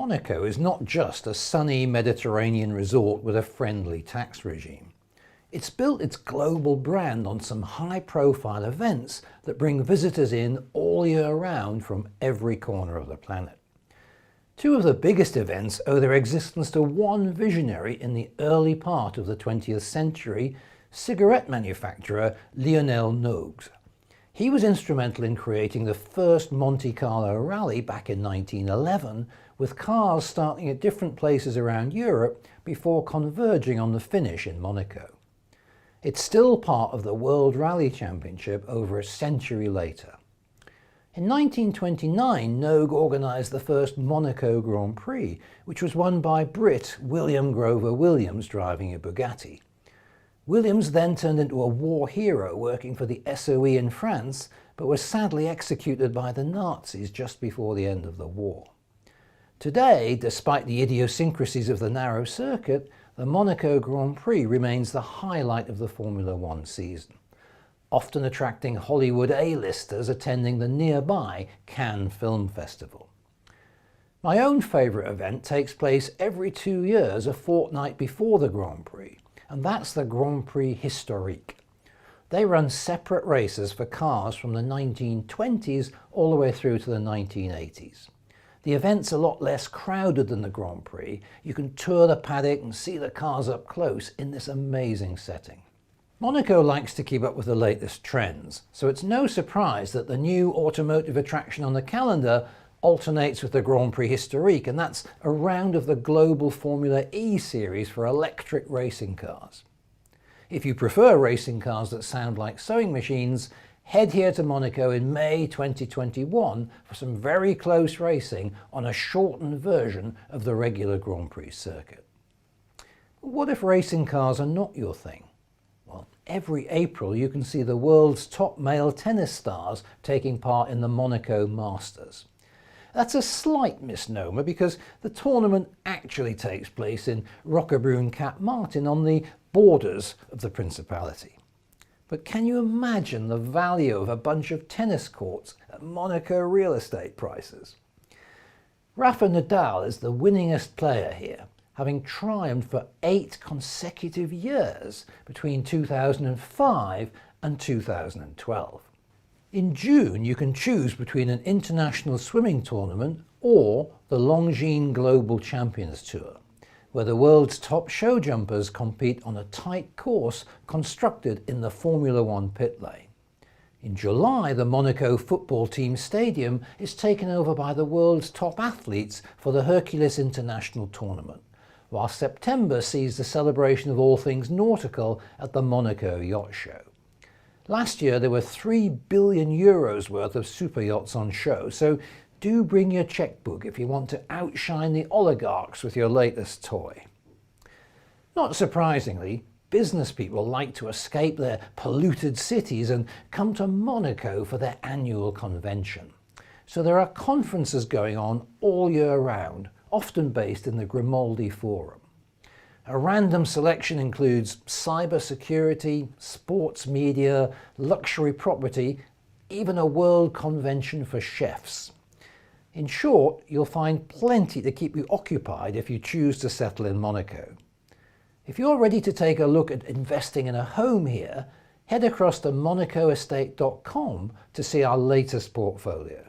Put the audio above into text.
Monaco is not just a sunny Mediterranean resort with a friendly tax regime. It's built its global brand on some high-profile events that bring visitors in all year round from every corner of the planet. Two of the biggest events owe their existence to one visionary in the early part of the 20th century, cigarette manufacturer Lionel Nogues. He was instrumental in creating the first Monte Carlo rally back in 1911, with cars starting at different places around Europe before converging on the finish in Monaco. It's still part of the World Rally Championship over a century later. In 1929, Nogue organised the first Monaco Grand Prix, which was won by Brit William Grover Williams driving a Bugatti. Williams then turned into a war hero working for the SOE in France, but was sadly executed by the Nazis just before the end of the war. Today, despite the idiosyncrasies of the narrow circuit, the Monaco Grand Prix remains the highlight of the Formula One season, often attracting Hollywood A-listers attending the nearby Cannes Film Festival. My own favourite event takes place every 2 years, a fortnight before the Grand Prix, and that's the Grand Prix Historique. They run separate races for cars from the 1920s all the way through to the 1980s. The event's a lot less crowded than the Grand Prix. You can tour the paddock and see the cars up close in this amazing setting. Monaco likes to keep up with the latest trends, so it's no surprise that the new automotive attraction on the calendar alternates with the Grand Prix Historique, and that's a round of the global Formula E series for electric racing cars. If you prefer racing cars that sound like sewing machines, head here to Monaco in May 2021 for some very close racing on a shortened version of the regular Grand Prix circuit. But what if racing cars are not your thing? Well, every April you can see the world's top male tennis stars taking part in the Monaco Masters. That's a slight misnomer because the tournament actually takes place in Roquebrune Cap Martin on the borders of the Principality. But can you imagine the value of a bunch of tennis courts at Monaco real estate prices? Rafa Nadal is the winningest player here, having triumphed for 8 consecutive years between 2005 and 2012. In June, you can choose between an international swimming tournament or the Longines Global Champions Tour, where the world's top show jumpers compete on a tight course constructed in the Formula One pit lane. In July, the Monaco football team stadium is taken over by the world's top athletes for the Hercules International Tournament, while September sees the celebration of all things nautical at the Monaco Yacht Show. Last year there were €3 billion worth of super yachts on show, so do bring your checkbook if you want to outshine the oligarchs with your latest toy. Not surprisingly, business people like to escape their polluted cities and come to Monaco for their annual convention. So there are conferences going on all year round, often based in the Grimaldi Forum. A random selection includes cybersecurity, sports media, luxury property, even a world convention for chefs. In short, you'll find plenty to keep you occupied if you choose to settle in Monaco. If you're ready to take a look at investing in a home here, head across to monacoestate.com to see our latest portfolio.